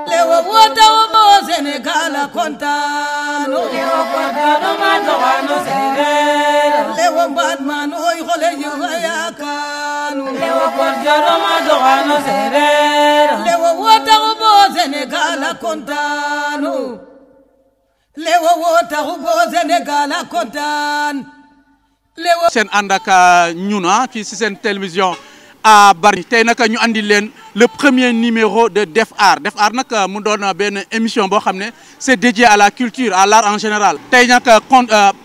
Lewo wota wo Sénégal kontano lewo kontano ma doxano sereer lewo mbadman oy xole yuga yakanu lewo kontano ma doxano sereer lewo wota wo Sénégal kontano lewo wota wo Sénégal kontan lewo seen ànd ak ñun fii ci seen télévision à Bargny tey nag ñu andi leen le premier numéro de Def Art nag mu doon benn émission boo xam ne c'est dédié à la culture à l'art en général. tey nag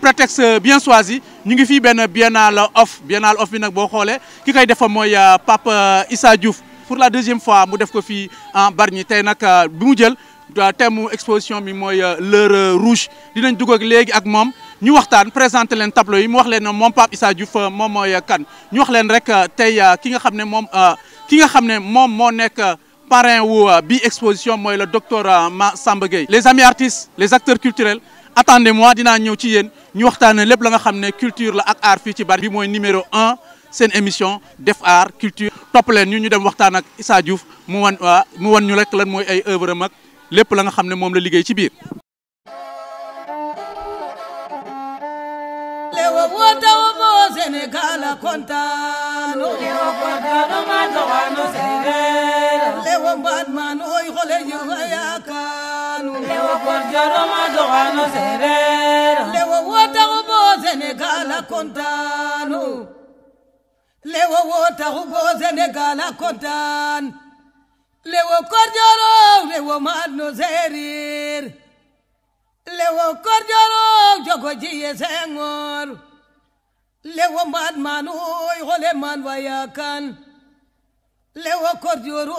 prétexte bien choisi ñu ngi fii benn biennale off bi nag boo xoolee ki koy defa mooy Pape Issa Diouf pour la deuxième fois mu def ko fii en Bargny tey nag bi mu jël thème exposition bi mooy l'heure rouge dinañ dugg ak léegi ak moom. ñu waxtaan présenté leen tableau yi mu wax leen moom Pape Issa Diouf moom mooy kan ñu wax leen rek tey ki nga xam ne moom moo nekk parrain wu bi exposition mooy le docteur Massamba Gueye. Les amis artistes les acteurs culturels attendez-moi dinaa ñëw ci yéen ñu waxtaanee lépp la nga xam ne culture la ak art fii ci Bargny bi mooy numéro 1 seen émission Def Art culture topp leen ñu dem waxtaan ak Issa Diouf mu wan ñu rek lan mooy ay œuvre am ak lépp la nga xam ne moom la liggéey ci biir. lewo wota wo Sénégal kontano lewo kontano ma doxano sereer lewo mbadman oy xole yuga yakanu lewo kontano ma doxano sereer lewo wota wo Sénégal kontano lewo wota wo Sénégal kontan lewo korjoro lewo madno sereer lewo korjoro jogo jiye Senghor lewo mbadman oy xole man wayakan lewo korjoro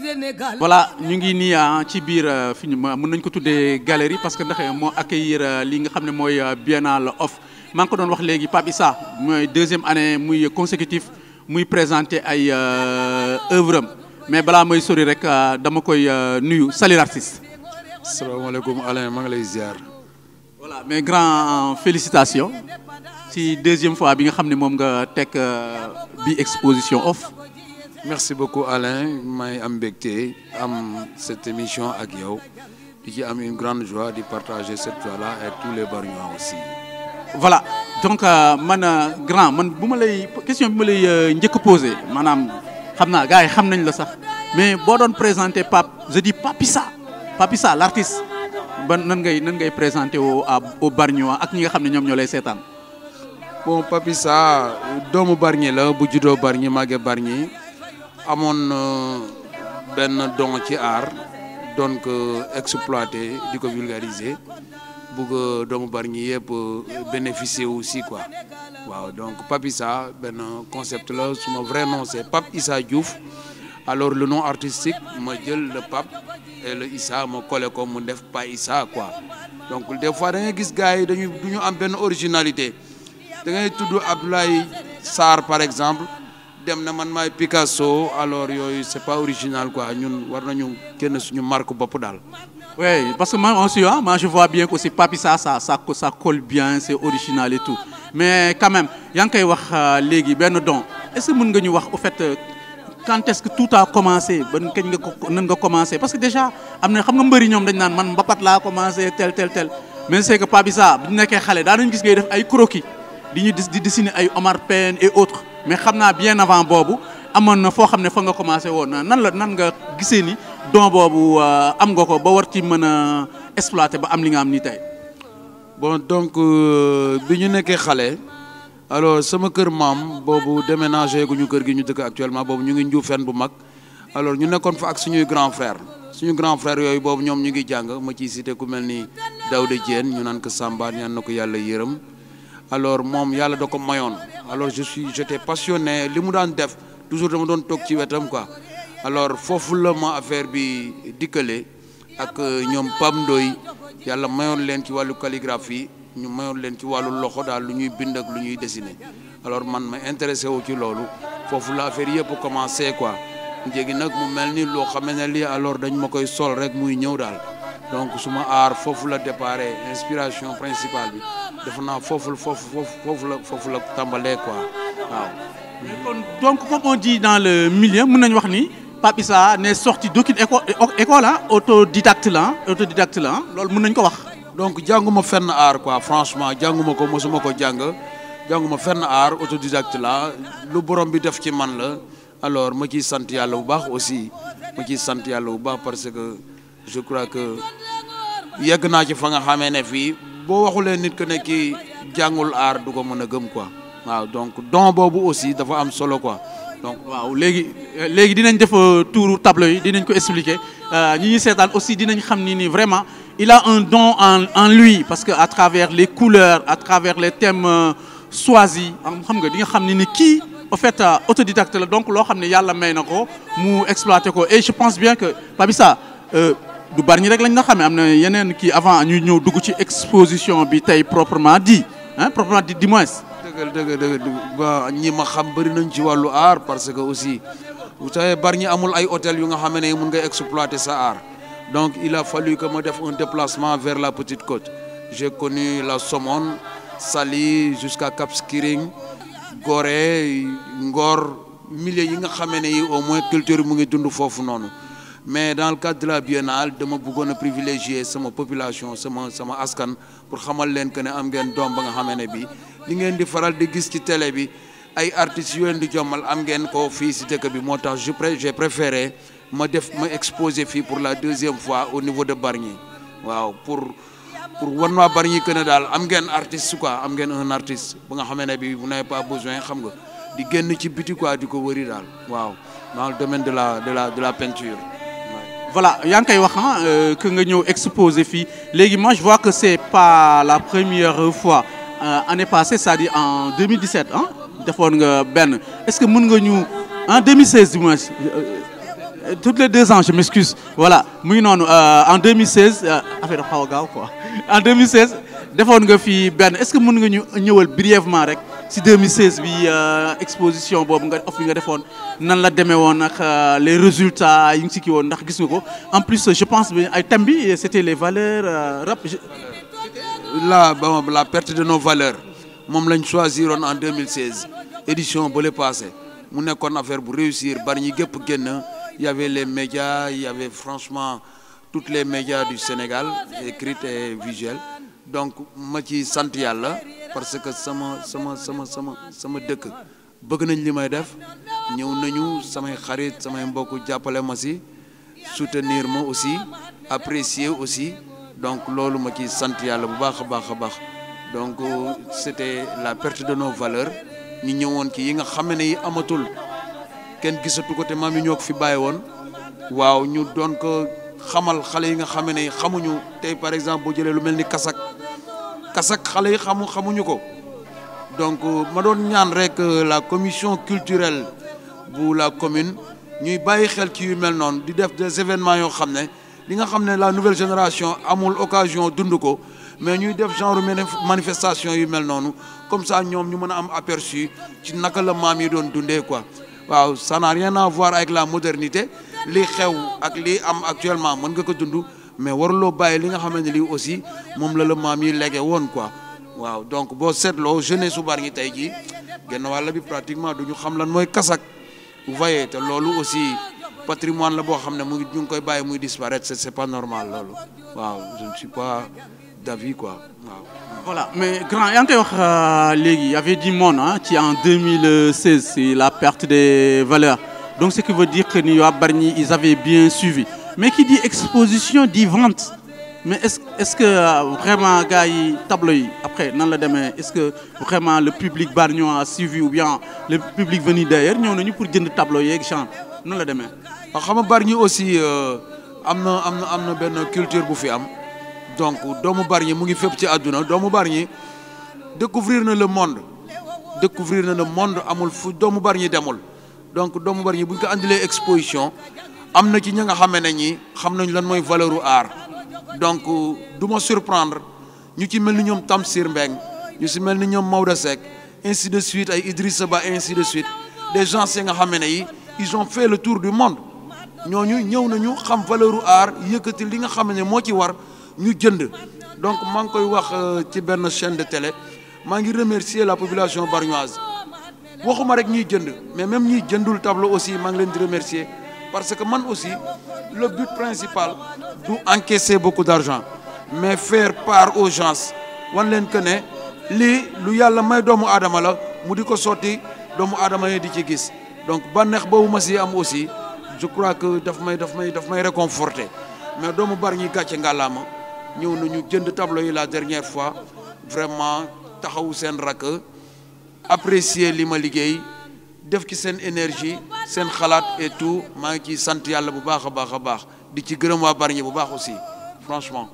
Sénégal. voilà ñu ngi nii ci biir fi ñu mën nañ ko tuddee galerie parce que ndax moo accueillir li nga xam ne mooy biennale off maa ngi ko doon wax léegi Pape Issa mooy deuxième année muy consécutif muy présenter ay œuvre am mais balaa may sori rek dama koy nuyu salut l'artiste. salaamaaleykum Alain maa ngi lay ziar. voilà mais grand félicitations ci deuxième fois bi nga xam ne moom nga teg bi exposition off. merci beaucoup Alain may am mbégte am cette émission ak yow di ci am une grande joie di partager cette joie-là avec tous les Bargnois aussi. voilà donc man bu ma lay question bi ma lay njëkk a posé maanaam xam naa gars yi xam nañ la sax mais boo doon présenter Pape je dis Pape Issa l'artiste nan ngay présenté au Bargnois ak ñi nga xam ne ñoom ñoo lay seetaan. bon Pape Issa doomu Bargny la bu juddoo Bargny màggee Bargny amoon benn don ci art doon ko exploité di ko vulgariser bugg doomu Bargny yëpp bénéficier aussi quoi waaw donc Pape Issa benn concept la suma vrai nom c'est Pape Issa Diouf alors le nom artistique ma jël le Pape et le Issa ma collé ko mu def Pa Issa quoi donc des fois da ngay gis gars yi du ñu am benn originalité da ngay tudd Abdoulaye Sarr par exemple dem na man maay Picasso alors yooyu c'est pas original quoi ñun war nañu kenn suñu marque bopp daal. oui parce que moi aussi moi je vois bien que aussi Pape Issa ça colle bien c'est original et tout mais quand même yaa ngi koy wax léegi benn don est-ce que mën nga ñu wax au fait. quand est-ce que tout a commencé ban kañ nga commencé parce que déjà am na xam nga mbëri ñoom dañ naan man mbapat laa commencé tel mais c'est que Pape Issa bu ñu nekkee xale daa nañu gis ngay def ay croquis di dessiner ay Omar Pène et autres mais xam naa bien avant boobu amoon na foo xam ne fa nga commencé woon nan nga gisee ni don boobu am nga ko ba war ci mën a exploiter ba am li nga am nii tey. bon donc bi ñu nekkee xale. alors sama kër maam boobu déménagé gu ñu kër gi ñu dëkk actuellement boobu ñu ngi Njuufeen bu mag alors ñu nekkoon fa ak suñuy grand frère yooyu boobu ñoom ñu ngi jàng ma ciy cité ku mel ni Daouda Diène ñu naan ko Samba ñaan na ko yàlla yërëm alors moom yàlla da ko mayoon alors j'étais passionné li mu daan def toujours dama doon toog ci wetam quoi alors foofu la ma affaire bi dikkale ak ñoom Pam Ndoy yàlla mayoon leen ci wàllu calligraphie ñu mayoon leen ci wàllu loxo daal lu ñuy bind ak lu ñuy dessiner alors man ma intéressé wu ci loolu foofu la affaire yëpp commencé quoi njégi nag mu mel ni loo xam ne lii alors dañ ma koy sol rek muy ñëw daal donc suma art foofu la déparé inspiration principale bi def naa foofu la tàmbalee quoi waaw. donc comme on dit dans le milieu mën nañu wax ni Pape Issa n'est sorti d'aucune école ah autodidacte la loolu mën nañ ko wax. donc jànguma fenn art quoi franchement jànguma ko mosuma ko jànguma fenn art autodidacte la lu borom bi def ci man la alors ma ciy sant yàlla bu baax aussi ma ciy sant yàlla bu baax parce que je crois que yegg naa ci fa nga xamee ne fii boo waxulee nit que ne kii jàngul art du ko mën a gëm quoi waaw donc don boobu aussi dafa am solo quoi. donc waaw léegi dinañ def tour tableau yi dinañ ko expliquer ñi ñuy seetaan aussi dinañ xam ni vraiment il a un don en lui parce que à travers les couleurs à travers les thèmes choisis xam nga di nga xam ni kii en fait autodidacte la donc loo xam ne yàlla may na ko mu exploiter ko et je pense bien que Pape Issa du Bargny rek lañ nga xamee am na yeneen kii avant ñu ñëw dugg ci exposition bi tey proprement dit du moins. dëgg ba ñi ma xam bëri nañ ci wàllu art parce que aussi vous savez Bargny amul ay hôtel yu nga xam ne mun nga exploiter sa art donc il a fallu que ma def un déplacement vers la Petite Côte j'ai connu la Somone Saly jusqu'à Cap Skirring Gorée Ngor milieu yi nga xam ne yi au moins culture mu ngi dund foofu noonu mais dans le cadre de la biennale dama bëggoon a privilégier sama population sama askan pour xamal leen que ne am ngeen doom ba nga xam ne bi li ngeen di faral di gis ci télé bi ay artistes yu leen di jommal am ngeen ko fii si dëkk bi moo tax j'ai préféré ma exposer fii pour la deuxième fois au niveau de Bargny waaw pour wan waa Bargny que ne daal am ngeen artiste quoi am ngeen un artiste ba nga xam ne bi vous n'avez pas besoin xam nga di génn ci biti quoi di ko wëri daal waaw dans le domaine de la peinture. Voilà yaa ngi koy wax que nga ñëw exposer fii léegi moi je vois que c'est pas la première fois année passée c'est-à-dire en 2017 defoon nga benn est-ce que mën nga ñu en 2016 du moins toutes les 2 ans je m'excuse voilà mu ngi noonu en 2016 affaire xaw a gaaw quoi en 2016 defoon nga fii benn est-ce que mën nga ñu ñëwal brièvement rek si 2016 bi exposition boobu nga nga defoon nan la demee woon ak les résultats yi ngi si kii woon ndax gis nga ko en plus je pense que ay thème bi c'était les valeurs la perte de nos valeurs moom lañ choisiroon en 2016 édition ba le passé mu nekkoon affaire bu réussir Bargny gépp génn il y avait les médias il y avait franchement toutes les médias du Sénégal écrits et visuels donc ma ci sant yàlla parce que sama dëkk bëgg nañ li may def ñëw nañu samay xarit samay mbokk jàppale ma si soutenir ma aussi apprécier aussi donc loolu ma ci sant yàlla bu baax a baax donc c'était la perte de nos valeurs ñu ñëwoon ci yi nga xam ne yi amatul kenn gisatu ko te maam yi ñoo ko fi bàyyi woon waaw ñu doon ko xamal xale yi nga xam ne xamuñu tey par exemple boo jëlee lu mel ni kasak xale yi xamuñu ko donc ma doon ñaan rek la commission culturelle bu la commune ñuy bàyyi xel ci yu mel noonu di def des événements yoo xam ne li nga xam ne la nouvelle génération amul occasion dund ko mais ñuy def genre manifestation yu mel noonu comme ça ñoom ñu mën a am aperçu ci naka la maam yi doon dundee quoi waaw ça n'a rien à voir avec la modernité li xew ak li am actuellement mën nga ko dund mais waruloo bàyyi li nga xamante ne lii aussi moom la maam yi léegi woon quoi waaw donc boo seetloo jeunesse su Bargny tey jii genn wàll bi pratiquement du ñu xam lan mooy kasak vous voyez te loolu aussi patrimoine la boo xam ne mu ñu ngi koy bàyyi muy disparaître c'est pas normal loolu waaw je ne suis pas d'avis quoi waaw. Voilà mais grand yaa ngi koy wax léegi y avait du monde qui en 2016 c'est la perte des valeurs donc ce qui veut dire que ni waa Bargny ils avaient bien suivi mais qui dit exposition dit vente mais est-ce que vraiment gars yi tableau yi après nan la demee est-ce que vraiment le public bargnois a suivi ou bien le public venu d'ailleurs ñëw nañu pour jënd tableau yeeg genre nan la demee. waaw xam nga Bargny aussi am na benn culture bu fi am donc doomu Bargny mu ngi fépp ci àdduna doomu Bargny découvrir na le monde amul fu doomu Bargny demul donc doomu Bargny bu ñu ko andilee exposition am na ci ña nga xamee ne ñi xam nañ lan mooy valeur u art donc du ma surprendre ñu ci mel ni ñoom Tamsir Mbeng ñu ci mel ni ñoom Maodo Seck ainsi de suite ay Idrissa Ba ainsi de suite des gens yi nga xamee ne yi ils ont fait le tour du monde ñooñu ñëw nañu xam valeur u art yëkkati li nga xam ne moo ci war ñu jënd donc maa ngi koy wax ci benn chaîne de télé maa ngi remercier la population bargnoise waxuma rek ñiy jënd mais même ñiy jëndul tableau aussi maa ngi leen di remercier parce que man aussi le but principal du encaisser beaucoup d'argent mais faire part aux gens wan leen que ne lii lu yàlla may doomu aadama la mu di ko sotti doomu aadama yi di ci gis donc bànneex boobu ma si am aussi je crois que daf may réconforter mais doomu Bargny gàcce ngàllaama ñëw nañu jënd tableau yi la dernière fois vraiment taxawu seen rakk apprécier li ma liggéey def ci seen énergie seen xalaat et tout maa ngi ciy sant yàlla bu baax a baax a baax di ci gërëm waa Bargny bu baax aussi franchement.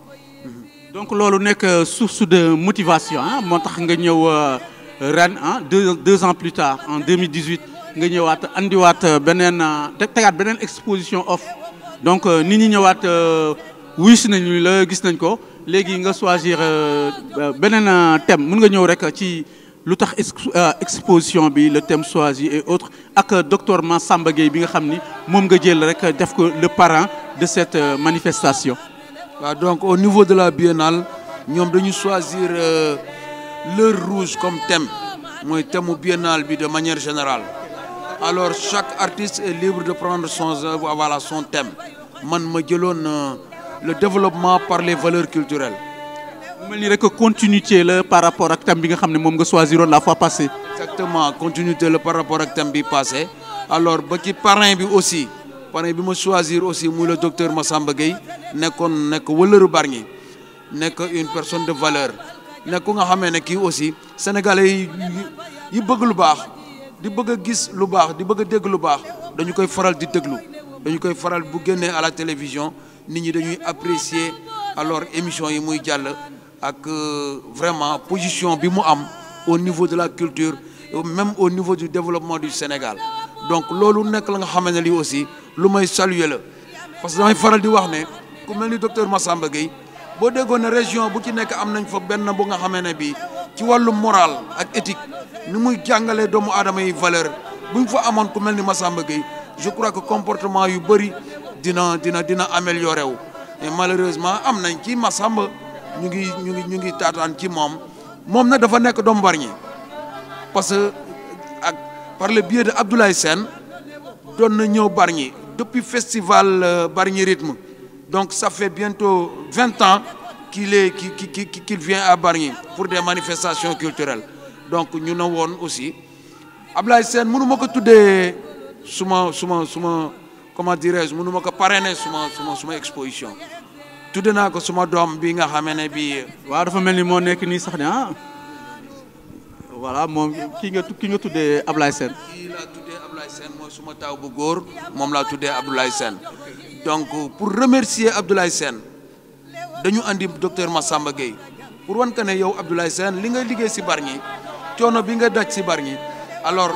donc loolu nekk source de motivation ah moo tax nga ñëw ren ah 2 ans plus tard en 2018 nga ñëwaat andiwaat beneen tegaat beneen exposition off donc nit ñi ñëwaat wuyu si nañu la gis nañ ko léegi nga choisir beneen thème mën nga ñëw rek ci lu tax exposition bi le thème choisi et autres ak docteur Massamba Gueye bi nga xam ni moom nga jël rek def ko le parrain de cette manifestation. waaw donc au niveau de la biennale ñoom dañu choisir l'heure rouge comme thème mooy thème mu biennale bi de manière générale alors chaque artiste est libre de prendre son thème man ma jëloon le développement par les valeurs culturelles. mel ni rek continuité la par rapport ak thème bi nga xam ne moom nga choisiroon la fois passée. exactement continuité la par rapport ak thème bi passé alors ba ci parrain bi aussi parrain bi ma choisir aussi muy le docteur Massamba Gueye nekk wëllëru Bargny nekk une personne de valeur nekk nga xamee ne kii aussi sénégalais yi bëgg lu baax di bëgg a gis lu baax di bëgg a dégg lu baax dañu koy faral di déglu dañu koy faral bu génnee à la télévision nit ñi dañuy apprécier alors émission yi muy jàll ak vraiment position bi mu am au niveau de la culture même au niveau du développement du Sénégal donc loolu nekk la nga xam ne lii aussi lu may saluer la parce que damay faral di wax ne ku mel ni docteur Massamba Gueye boo déggoon ne région bu ci nekk am nañ fa benn bu nga xamee ne bii ci wàllu moral ak éthique ni muy jàngalee doomu aadama yi valeur buñ fa amoon ku mel ni Massamba Gueye je crois que comportement yu bëri dina amélioré wu et malheureusement am nañ ci Massamba ñu ngi taataan ci moom nag dafa nekk doomu Bargny parce que ak par le biais de Abdoulaye Sène doon na ñëw Bargny depuis festival Bargny Rythme donc ça fait bientôt 20 ans qu'il vient à Bargny pour des manifestations culturelles donc ñu ne woon aussi Abdoulaye Sène mënu ma ko tuddee suma comment dirais-je mënu ma ko parrainer suma exposition tudde naa ko suma doom bi nga xamee ne bii. waaw dafa mel ni moo nekk nii sax ne ah voilà moom ki nga tuddee Abdoulaye Sène. kii laa tuddee Abdoulaye Sène mooy suma taaw bu góor moom laa tuddee Abdoulaye Sène donc pour remercier Abdoulaye Sène dañu andi docteur Massamba Gueye pour wan que ne yow Abdoulaye Sène li nga liggéey si Bargny coono bi nga daj si Bargny alors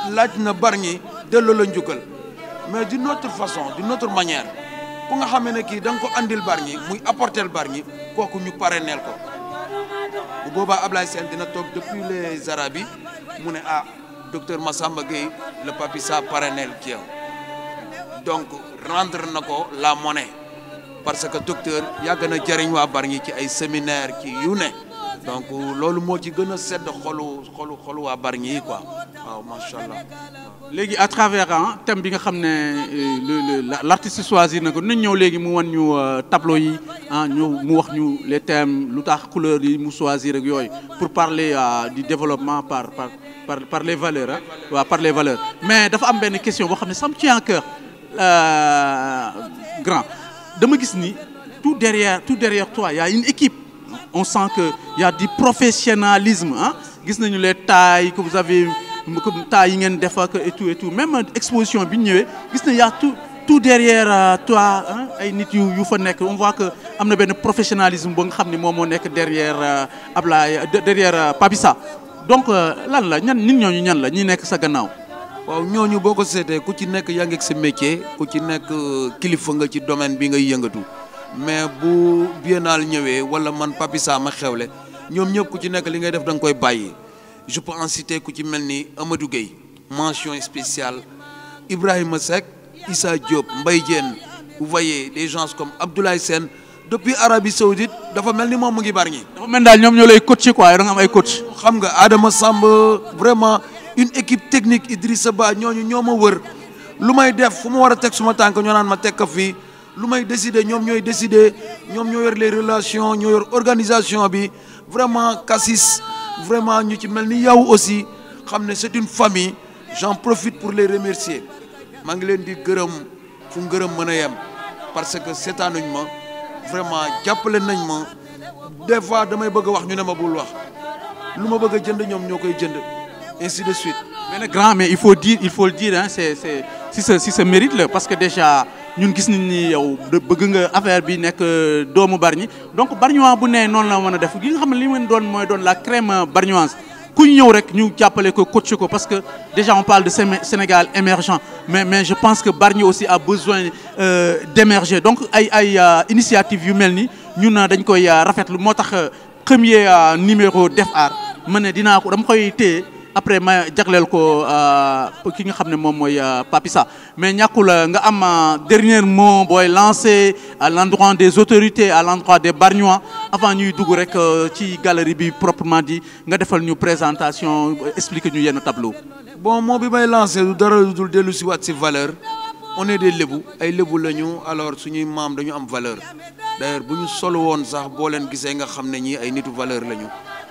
laaj na Bargny delloo la njukkal mais d'une autre façon d'une autre manière. ku nga xamee ne kii da nga ko andil Bargny muy apporter Bargny kooku ñu parrainel ko bu boobaa Ablaye Sène dina toog depuis les Arabes mu ne ah docteur Massamba Gueye le Papissa parrainel kii donc rendre na ko la monnaie parce que docteur yàgg na jëriñ waa Bargny ci ay séminaire ci yu ne donc loolu moo ci gën a sedd xolu waa Bargny yi quoi waaw macha allah. léegi à travers thème bi nga xam ne l'artiste choisir na ko nañ ñëw léegi mu wan ñu tableau yi mu wax ñu les thèmes lu tax couleur yi mu choisir ak yooyu pour parler du développement par les valeurs waaw par les valeurs mais dafa am benn question boo xam ne ça me tient à cœur grand dama gis ni tout derrière toi y a une équipe on sent que y a du professionnalisme gis nañu les tailles que vous avez comme taille yi ngeen def ak et tout même exposition bi ñu ñëwee gis na y a tout derrière toi ay nit yu fa nekk on voit que am na benn professionnalisme boo nga xam ne moom moo nekk derrière Ablaye derrière Papissa donc lan la nit ñooñu ñan la ñi nekk sa gannaaw. waaw ñooñu boo ko seetee ku ci nekk yaa ngi ak sa métier ku ci nekk kilifa nga ci domaine bi ngay yëngatu mais bu biennale ñëwee wala man Papissa ma xewle ñoom ñëpp ku ci nekk li ngay def da nga koy bàyyi. Je peux en citer ku ci mel ni Amadou Gueye mention spéciale Ibrahima Seck Issa Diop Mbaye Diène vous voyez des gens comme Abdoulaye Sène depuis Arabie Saoudite dafa mel ni moom mu ngi Bargny. dafa mel daal ñoom ñoo lay coacher quoi da nga am ay coach. xam nga Adama Samb vraiment une équipe technique Idrissa Ba ñooñu ñoo ma wër lu may def fu ma war a teg suma tànk ñoo naan ma teg ko fii lu may décider ñoom ñooy décider ñoom ñoo yor les relations ñoo yor organisation bi vraiment Cassis vraiment ñu ci mel ni yow aussi xam ne c'est une famille j'en profite pour les remercier maa ngi leen di gërëm fu ngërëm mën a yem parce que seetaanuñ ma vraiment jàppale nañ ma des fois damay bëgg a wax ñu ne ma bul wax lu ma bëgg a jënd ñoom ñoo koy jënd ainsi de suite. mais nag grand mais il faut le dire hein c'est si ce mérite là parce que déjà ñun gis nañ ni yow bëgg nga affaire bi nekk doomu Bargny donc Bargnois bu nee noonu la mën a def gi nga xam ne li ngeen doon mooy doon la crème bargnoise ku ñëw rek ñu jàppale ko coach ko parce que déjà on parle de Sénégal émergent mais je pense que Bargny aussi a besoin d'émerger donc ay initiative yu mel ni ñun dañ koy rafetlu moo tax premier numéro Def Art ma ne dama koy téye après ma jagleel ko ki nga xam ne moom mooy Papissa mais ñàkkul nga am dernier mot booy lancé à l'endroit des autorités à l'endroit des Bargnois avant ñuy dugg rek ci galerie bi proprement dit nga defal ñu présentation expliquer ñu yenn tableau. bon moo bi may lancé du dara dul dellu si waat si valeur on est des lébu ay lébu lañu alors suñuy maam dañu am valeur d'ailleurs bu ñu solo woon sax boo leen gisee nga xam ne ñii ay nitu valeur lañu.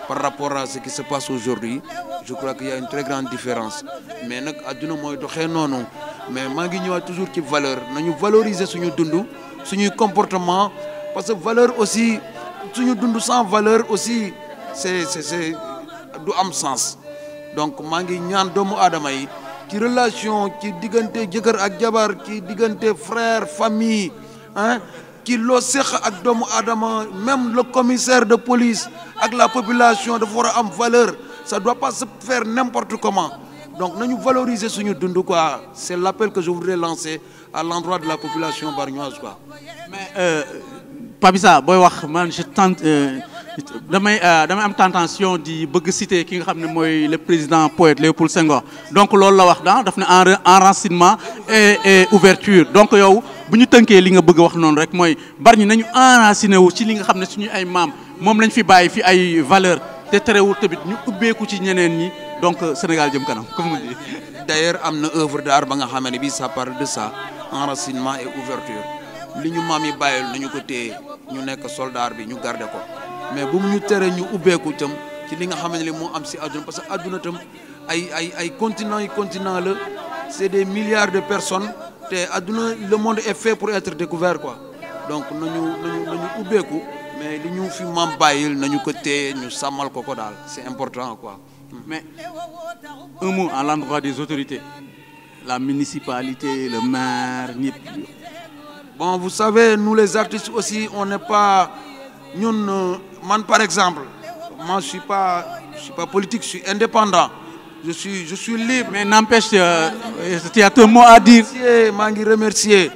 Par rapport à ce qui se passe aujourd'hui je crois qu'il y a une très grande différence mais nag adduna mooy doxee noonu mais maa ngi ñëwaat toujours ci valeur nañu valoriser suñu dund suñuy comportement parce que valeur aussi suñu dund sans valeur aussi c'est du am sens donc maa ngi ñaan doomu aadama yi ci relation ci diggante jëkkër ak jabar ci diggante frère famille hein ci loo seq ak doomu aadama même le commissaire de police ak la population dafa war a am valeur ça doit pas se faire n'importe comment donc nañu valoriser suñu dund quoi c'est l'appel que je voudrais lancer à l'endroit de la population bargnoise quoi. mais Papissa booy wax man je tente damay am tentation di bëgg citer ki nga xam ne mooy le président poète Léopold Senghor donc loolu la wax daf ne enracinement et ouverture donc yow bu ñu tënkee li nga bëgg a wax noonu rek mooy Bargny nañu enraciné wu ci li nga xam ne suñu ay maam moom lañ fi bàyyi fi ay valeur te terewul tamit ñu ubbeeku ci ñeneen ñi donc Sénégal jëm kanam comme on dit. D'ailleurs am na œuvre d'art ba nga xam ne bi ça parle de ça enracinement et ouverture li ñu maam yi bàyyil nañu ko téye ñu nekk soldat bi ñu garder ko mais bu mu ñu tere ñu ubbeeku tam ci li nga xam ne li moo am si àdduna parce que àdduna tam ay continent la c'est des milliards de personnes te àdduna le monde est fait pour être découvert quoi donc nañu ubbeeku mais li ñu fi maam bàyyil nañu ko téye ñu sàmmal ko daal c'est important quoi. mais un mot à l'endroit des autorités la municipalité le maire ñëpp. bon vous savez nous les artistes aussi on n'est pas ñun man par exemple moi je suis pas politique je suis indépendant je suis libre. mais n'empêche y a un mot à dire. maa ngi remercier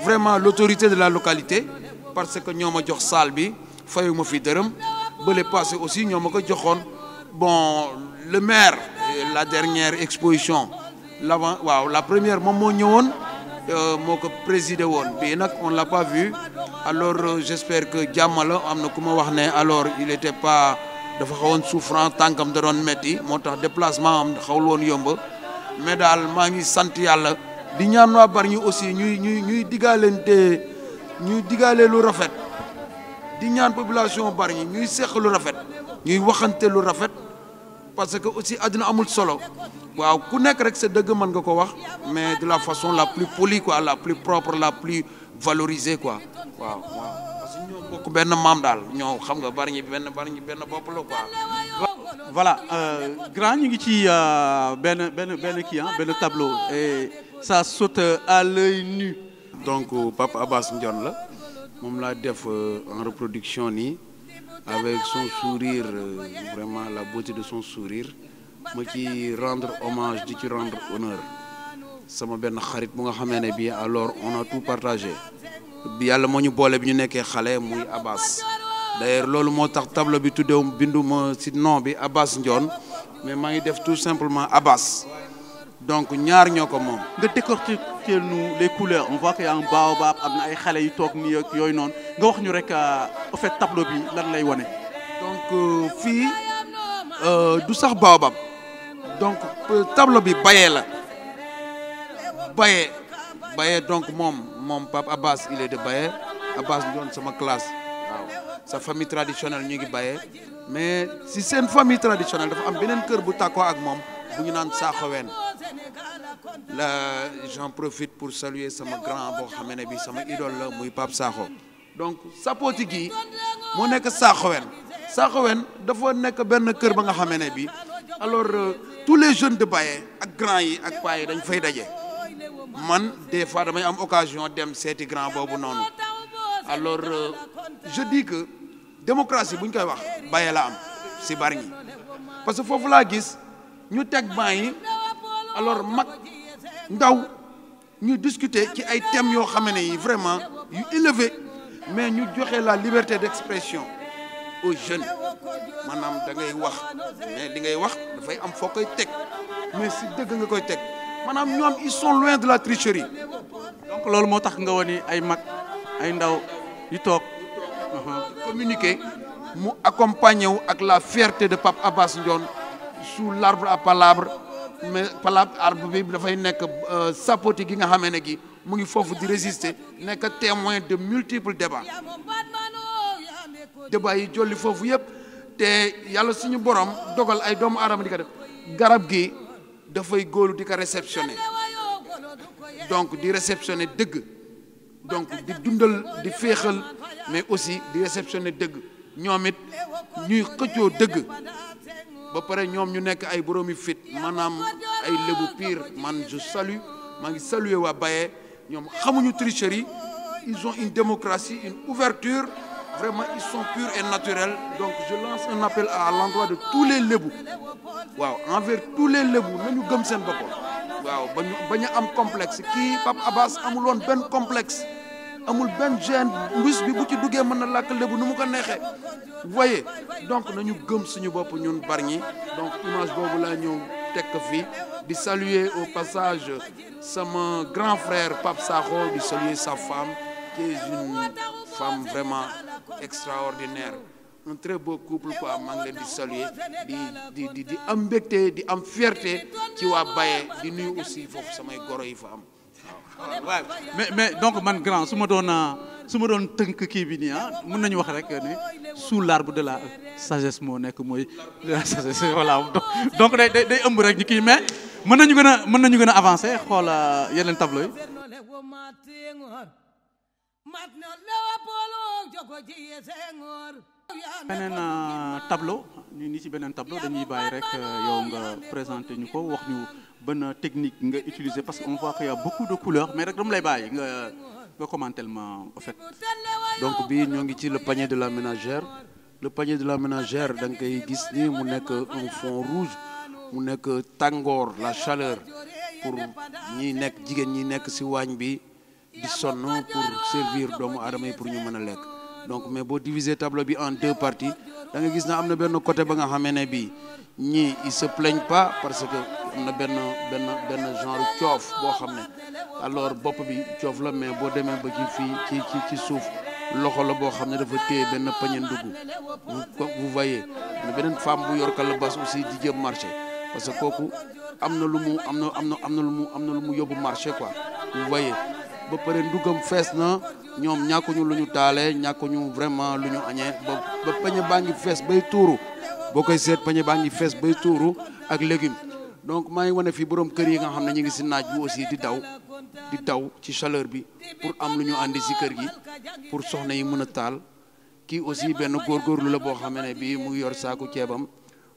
vraiment l'autorité de la localité parce que ñoo ma jox salle bi fayu ma fi dërëm bële passé aussi ñoo ma ko joxoon bon le maire la dernière exposition la première moom moo ñëwoon moo ko présidé woon bii nag on l'a pas vu alors j'espère que jàmm la am na ku ma wax ne alors il était pas dafa xawoon souffrant tànkam da doon metti moo tax déplacement am xawul woon yomb mais daal maa ngi sant yàlla di ñaan waa Bargny aussi ñuy digaale lu rafet di ñaan population Bargny ñuy seq lu rafet ñuy waxante lu rafet parce que aussi àddina amul solo waaw ku nekk rek sa dëgg mën nga ko wax mais de la façon la plus polie quoi la plus propre la plus valorisée quoi waaw parce que ñoo bokk benn maam daal ñoo xam nga Bargny benn bopp la quoi. voilà grand ñu ngi ci benn kii benn tableau et ça saute à l'œil nu. donc Papa Abass Ndione la moom laa def en reproduction nii avec son sourire vraiment la beauté de son sourire ma ci rendre hommage di ci rendre honneur sama benn xarit bu nga xamee ne bii alors on a tout partagé bi yàlla moo ñu boole bi ñu nekkee xale muy Abass d'ailleurs loolu moo tax tableau bi tuddeew binduma ci nom bi Abass Ndione mais maa ngi def tout simplement Abass donc ñaar ñoo ko moom. nga décortiquer nous les couleurs on voit qu'il y a un baobab am na ay xale yu toog nii ak yooyu noonu nga wax ñu rek au fait tableau bi lan lay wane. donc fii du sax baobab donc tableau bi bayee la bayee Baye donc moom Pape Abbas il est de Baye. Abbas Ndione sama classe waaw sa famille traditionnelle ñu ngi Baye mais si seen famille traditionnelle dafa am beneen kër bu tàkkoo ak moom bu ñu naan Sakhowen la j'en profite pour saluer sama grand boo xamee ne bi sama idole la muy Pape Sakho donc Sapoti gi moo nekk Sakhowen dafa nekk benn kër ba nga xamee ne bi alors tous les jeunes de Baye ak grand yi ak paa yi dañ fay daje man des fois damay am occasion dem seeti grand boobu noonu alors je dis que démocratie bu ñu koy wax Baye la am si Bargny parce que foofu laa gis ñu teg ban yi alors mag ndaw ñu discuter ci ay thèmes yoo xam ne yi vraiment yu élevé mais ñu joxe la liberté d'expression aux jeunes maanaam da ngay wax mais li ngay wax dafay am foo koy teg mais si dëgg nga koy teg maanaam ñoom ils sont loin de la tricherie. donc loolu moo tax nga woni ay mag ay ndaw yu toog communiquer mu accompagner wu ak la fierté de Pape Abbas Ndione sous l'arbre à palabre mais palabre arbre bi dafay nekk Sapoti gi nga xamee ne gi mu ngi foofu di résister nekk témoin de multiples débats yi jolli foofu yëpp te yàlla suñu borom dogal ay doomu aadama di ko def garab gi dafay góolu di ko réceptionner donc di réceptionner dëgg donc di dundal di féexal mais aussi di réceptionner dëgg ñoom it ñuy xëccoo dëgg ba pare ñoom ñu nekk ay boroomi fit maanaam ay lébu pire man je salue maa ngi saluer waa Baye ñoom xamuñu tricherie ils ont une démocratie une ouverture vraiment ils sont purs et naturels donc je lance un appel à l'endroit de tous les lébu waaw envers tous les lébu nañu gëm seen bopp waaw bañ a am complexe kii Pape Abbas amul woon benn complexe amul benn gêne mbis bi bu ci duggee mën na làkk lébu nu mu ko neexee vous voyez donc nañu gëm suñu bopp ñun Bargny donc image boobu laa ñëw teg ko fii di saluer au passage sama grand frère Pape Sakho di saluer sa femme qui est une femme vraiment extraordinaire un très beau couple quoi maa ngi leen di saluer di am mbégte di am fierté ci waa Baye di nuyu aussi foofu samay goro yi fa am waaw mais donc man grand su ma doon tënk kii bi nii mën nañu wax rek ne sous l'arbre de la sagesse moo nekk mooy la sagesse voilà donc day ëmb rek ñu kii mais mën nañu gën a avancer xool yeneen tableau yi. beneen tableau ñu ni ci beneen tableau dañuy bàyyi rek yow nga présenter ñu ko wax ñu benn technique nga utiliser parce que on voit qu'il y a beaucoup de couleurs mais rek dama lay bàyyi nga commenter ma en fait. donc bii ñoo ngi ci le panier de la ménagère da nga koy gis ni mu nekk un fond rouge mu nekk tàngoor la chaleur pour jigéen ñi nekk ci waañ bi di sonn pour servir doomu aadama yi pour ñu mën a lekk donc mais boo diviser tableau bi en deux parties da nga gis na am na benn côté ba nga xamee ne bii ñii ils se plaignent pas parce que am na benn genre coof boo xam ne alors bopp bi coof la mais boo demee ba ci fii ci suuf loxo la boo xam ne dafa téye benn pañe ndugg vous voyez na beneen femme bu yor calebasse aussi di jëm marché parce que kooku am na lu mu yóbbu marché quoi vous voyez ba pare ndugam fees na ñoom ñàkkuñu lu ñu taalee ñàkkuñu vraiment lu ñu añee ba pañe baa ngi fees bay tuuru boo koy seet pañe baa ngi fees bay tuuru ak légumes donc maa ngi wane fii borom kër yi nga xam ne ñu ngi si naaj bi aussi di daw ci chaleur bi pour am lu ñu andi si kër gi pour soxna yi mën a taal kii aussi benn góorgóorlu la boo xam ne bii mu ngi yor saaku ceebam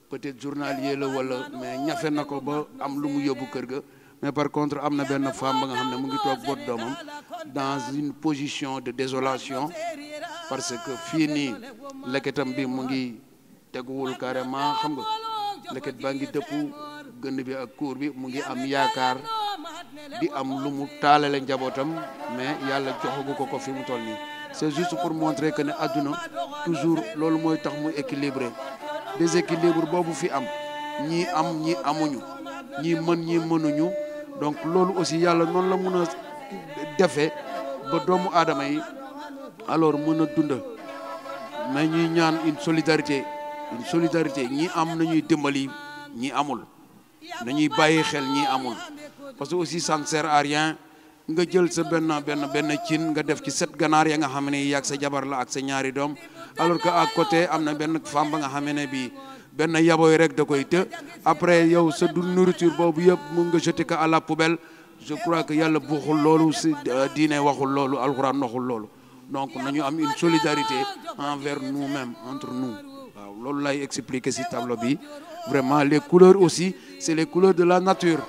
peut-être journalier la wala mais ñafe na ko ba am lu mu yóbbu kër ga mais par contre am na benn femme ba nga xam ne mu ngi toog boot doomam dans une position de désolation parce que fii nii leketam bi mu ngi teguwul carrément xam nga leket baa ngi dëpp gënn bi ak kuur bi mu ngi am yaakaar di am lu mu taalale njabootam mais yàlla joxagu ko fi mu toll nii c'est juste pour montrer que ne àdduna toujours loolu mooy tax muy équilibré déséquilibre boobu fi am ñii am ñii amuñu ñii mën ñii mënuñu donc loolu aussi yàlla noonu la mën a defee ba doomu aadama yi alors mën a dund mais ñuy ñaan une solidarité ñii am nañuy dimbali ñii amul nañuy bàyyi xel ñii amul parce que aussi ça ne sert à rien nga jël sa benn cin nga def ci 7 ganaar ya nga xam ne yaag sa jabar la ak sa ñaari doom alors que à côté am na benn femme ba nga xam ne bi benn yaboy rek da koy të après yow sa du nourriture boobu yëpp mun nga jeter ko à la poubelle. Je crois que yàlla waxul loolu si diine waxul loolu alxuraan waxul loolu donc nañu am une solidarité envers nous-mêmes entre nous waaw loolu lay expliquer ci tableau bi vraiment les couleurs aussi c'est les couleurs de la nature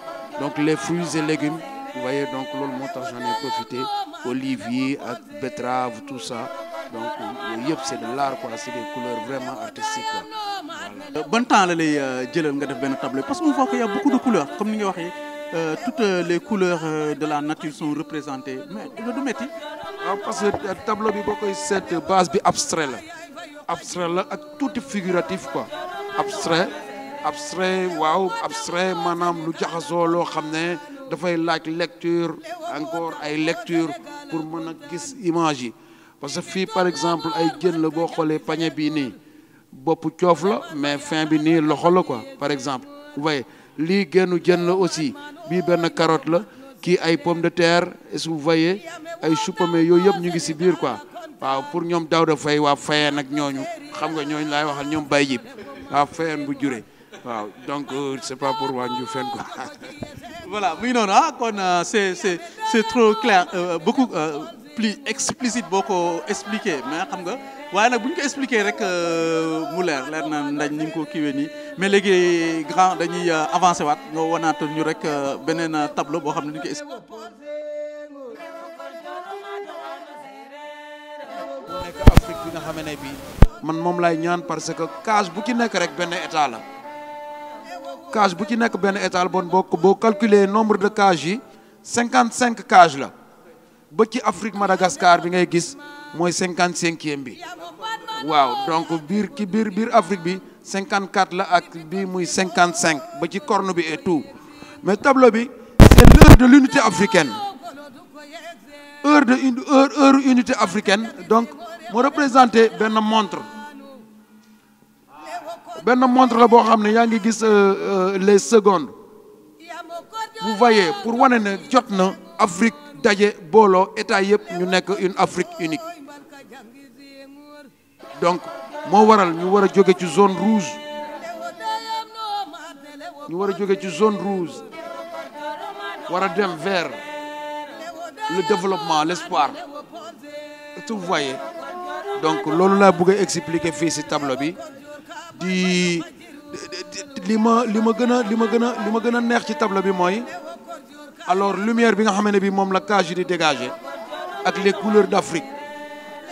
donc les fruits et légumes vous voyez donc loolu moo tax j'en ai profité olivier ak betterave tout ça donc yooyu yëpp c'est de l'art quoi c'est des couleurs vraiment artistiques quoi voilà. Bon temps la lay jëlal nga def benn tableau parce qu'on voit qu'il y a beaucoup de couleurs comme ni nga waxee. Toutes les couleurs de la nature sont représentées mais du metti parce que tableau bi boo koy seet base bi abstrait la ak tout figuratif quoi abstrait waaw abstrait maanaam lu jaxasoo loo xam ne dafay laaj lecture encore ay lecture pour mën a gis image yi parce que fii par exemple ay jën la boo xoolee panier bii nii boppu coof la mais fin bi nii loxo la quoi par exemple vous voyez lii génnu jën la aussi bii benn carotte la kii ay pomme de terre est-ce que vous voyez ay chou pommé yooyu yëpp ñu ngi ci biir quoi waaw pour ñoom Daouda Faye waa Fayeen ak ñooñu xam nga ñooñu laay waxal ñoom Baye Jib waa Fayeen bu jure waaw donc c'est pas pour waa Ndioufène quoi. Voilà muy noonu kon c'est trop clair beaucoup plus explicite boo ko expliqué mais xam nga waaye nag bu ñu ko expliqué rek mu leer na ndañ ni nga ko kiiwee nii mais léegi grand dañuy avancé waat nga wanaatal ñu rek beneen tableau boo xam ne dañu ko expliqué. nekk Afrique bi nga xam ne bii man moom lay ñaan parce que case bu ci nekk rek benn état la case bu ci nekk benn état la boo calculer nombre de cases yi 55 cases la ba ci Afrique Madagascar bi ngay gis mooy 55e bi waaw donc biir Afrique bi 54 la ak bii muy 55 ba ci corne bi et tout mais tableau bi c'est l'heure de l'unité africaine heure unité africaine donc moo représenté benn montre la boo xam ne yaa ngi gis les secondes vous voyez pour wane ne jot na Afrique daje booloo état yëpp ñu nekk une Afrique unique donc moo waral ñu war a jóge ci zone rouge war a dem vers le développement l'espoir vous voyez donc loolu laa bëgg a expliquer fii ci tableau bi di li ma gën a neex ci tableau bi mooy alors lumière bi nga xam ne bi moom la cage di dégager ak les couleurs d'Afrique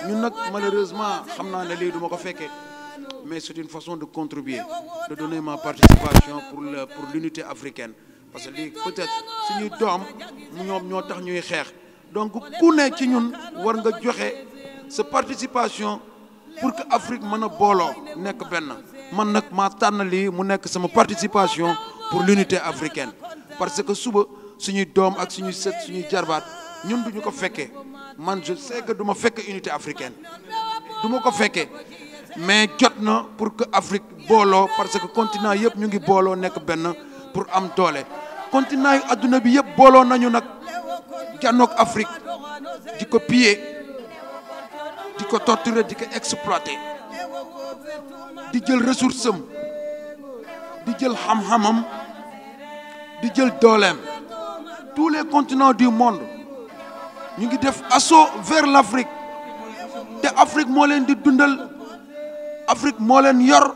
ñun nag malheureusement xam naa ne lii du ma ko fekkee mais c'est une façon de contribuer de donner ma participation pour l'unité africaine parce que lii peut-être suñuy doom ñoom ñoo tax ñuy xeex donc ku ne ci ñun war nga joxe sa participation pour que Afrique mën a booloo nekk benn man nag maa tànn lii mu nekk sama participation pour l'unité africaine parce que suba suñuy doom ak suñuy sët suñuy jarbaat ñun duñu ko fekkee man je sais que du ma fekke unité africaine du ma ko fekkee mais jot na pour que Afrique booloo parce que continent yëpp ñu ngi booloo nekk benn pour am doole continent yu adduna bi yëpp booloo nañu nag jànnoog Afrique di ko piller di ko torturer di ko exploiter di jël ressource am di jël xam-xamam di jël dooleem tous les continents du monde ñu ngi def assaut vers l'Afrique te Afrique moo leen di dundal Afrique moo leen yor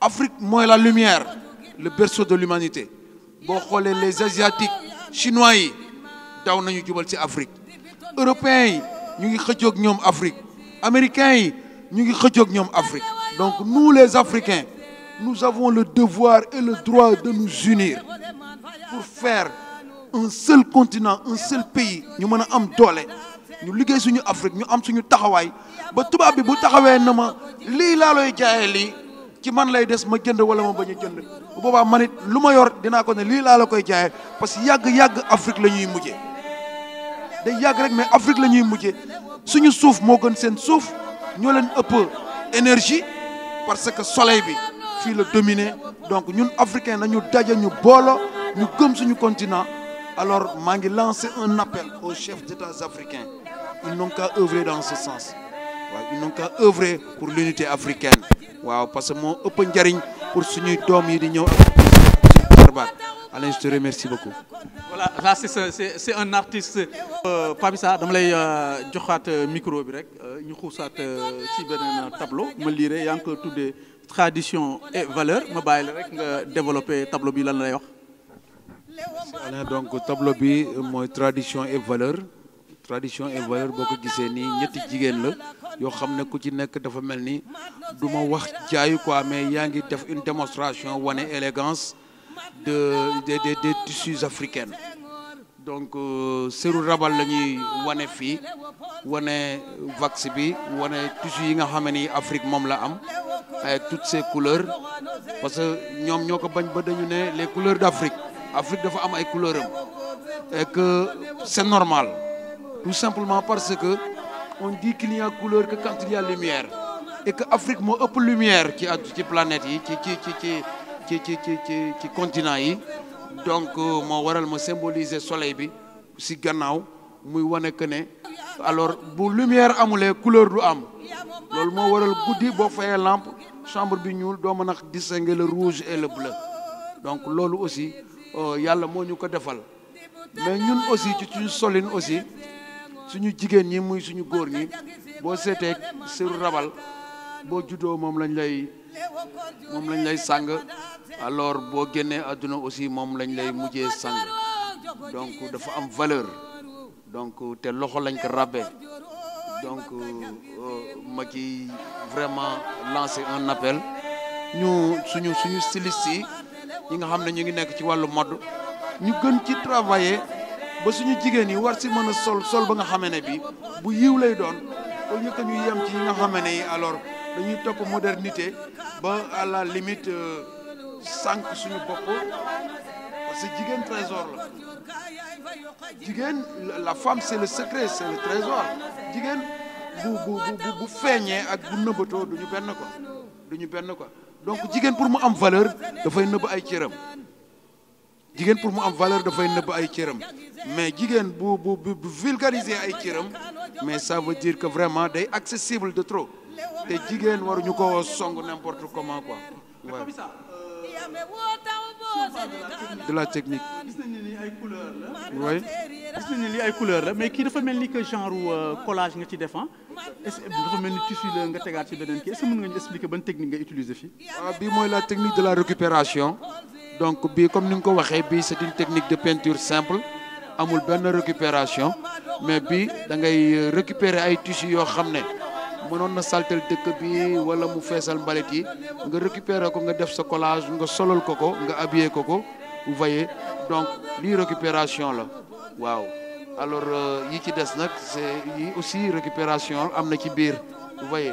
Afrique mooy la lumière le berceau de l'humanité boo xoolee les asiatiques chinois yi daw nañu jubal ci Afrique européens yi ñu ngi xëccoog ñoom Afrique américains yi ñu ngi xëccoog ñoom Afrique donc nous les Africains nous avons le devoir et le droit de nous unir pour faire un seul continent un seul pays ñu mën a am doole ñu liggéey suñu Afrique ñu am suñu taxawaay ba tubaab bi bu taxawee na ma lii laa looy jaayee lii ci man lay des ma jënd wala ma bañ a jënd bu boobaa man it lu ma yor dinaa ko ne lii laa la koy jaayee parce que yàgg Afrique la ñuy mujjee day yàgg rek mais Afrique la ñuy mujjee suñu suuf moo gën seen suuf ñoo leen ëpp énergie parce que soleil bi fii la dominer donc ñun africain nañu daje ñu booloo ñu gëm suñu continent alors maa ngi lancer un appel aux chefs d'État africains. Ils n'ont qu'à œuvrer dans ce sens. waaw ils n'ont qu'à œuvrer pour l'unité africaine. waaw parce que moo ëpp njariñ pour suñuy doom yi di ñëw ak jarbaat. Alain, je te remercie beaucoup. Voilà, là c'est un artiste. Pabissa dama lay joxaat micro bi rek ñu xuusaat ci beneen tableau ma liire yaa ngi ko tuddee tradition et valeur ma bàyyi la rek nga développer tableau bi lan lay wax. Alain, donc tableau bi mooy tradition et valeur. Tradition et valeur boo ko gisee nii ñetti jigéen la yoo xam ne ku ci nekk dafa mel ni du ma wax jaayu quoi mais yaa ngi def une démonstration wane élégance des tissus africains. Donc seru rabal la ñuy wane fii wane wax bi wane tissus yi nga xam ne Afrique moom la am avec toutes ces couleurs parce que ñoom ñoo ko bañ ba dañu ne les couleurs d'Afrique. Afrique dafa am ay couleurs am et que c'est normal. Tout simplement parce que on dit qu'il n'y a couleur que quand il y a lumière et que Afrique moo ëpp lumière ci planète yi ci continent yi donc moo waral ma symboliser soleil bi ci gannaaw muy wane que ne alors bu lumière amulee couleur du am loolu moo waral guddi boo fayee lampe chambre bi ñuul doo mën a distinguer le rouge et le bleu donc loolu aussi yàlla moo ñu ko defal mais ñun aussi ci suñu solin aussi suñu jigéen ñi muy suñu góor ñi boo seetee seru rabal boo juddoo moom lañ lay sàng alors boo génnee àdduna aussi moom lañ lay mujjee sàng donc dafa am valeur donc te loxo lañ ko rabbe donc ma ci vraiment lancer un appel suñu styliste yi ñi nga xam ne ñu ngi nekk ci wàllu mode ñu gën ci travailler ba suñu jigéen yi war si mën a sol ba nga xamee ne bi bu yiw lay doon au lieu que ñu yem ci yi nga xamee ne yi alors dañuy topp modernité ba à la limite sànq suñu bopp parce que jigéen trésor la jigéen la femme c'est le secret c'est le trésor jigéen bu feeñee ak bu nëbbatoo duñu benn quoi donc jigéen pour mu am valeur dafay nëbb ay cëram jigéen pour mu am valeur dafay nëbb ay cëram mais jigéen bu vulgariser ay cëram mais ça veut dire que vraiment day accessible de trop te jigéen waruñu ko song n'importe comment quoi. Ouais. De la technique. gis nañu ni ay couleurs la. oui. gis nañu ni ay couleurs la mais kii dafa mel ni que genre collage nga ci def est-ce que dafa mel ni tissu la nga tegaat ci beneen kii est-ce que mën nga ñu expliquer ban technique nga utiliser fii. waaw bii mooy la technique de la récupération donc bii comme ni nga ko waxee bii c'est une technique de peinture simple amul benn récupération mais bii da ngay récupérer ay tissus yoo xam ne mënoon na saltel dëkk bi wala mu feesal mbalit yi nga récupérer ko nga def sa collage nga solal ko nga habiller ko vous voyez donc lii récupération la waaw alors yi ci des nag c'est yi aussi récupération am na ci biir vous voyez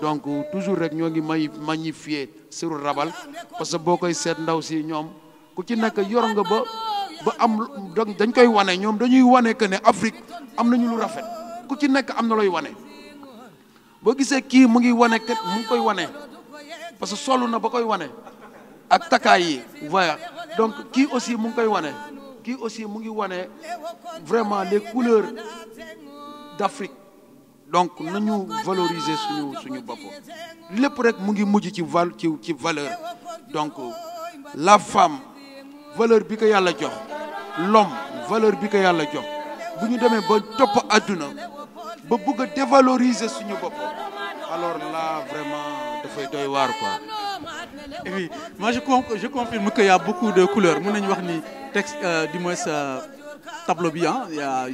donc toujours rek ñoo ngi magnifier seru rabal parce que boo koy seet ndaw si ñoom ku ci nekk yor nga ba am donc dañ koy wane ñoom dañuy wane que ne Afrique am nañu lu rafet ku ci nekk am na looy wane boo gisee kii mu ngi wane kat mu ngi koy wane parce que solu na ba koy wane ak takkaay yi voilà donc kii aussi mu ngi koy wane kii aussi mu ngi wane vraiment les couleurs d'Afrique donc nañu valoriser suñu bopp lépp rek mu ngi mujj ci valeur donc la femme valeur bi ko yàlla jox l'homme valeur bi ko yàlla jox bu ñu demee ba topp àdduna ba bëgg a dévaloriser suñu bopp alors là vraiment dafay doy waar quoi. Et oui, moi je confirme qu'il y a beaucoup de couleurs. Mën nañu wax ni texte du moins tableau bi il y a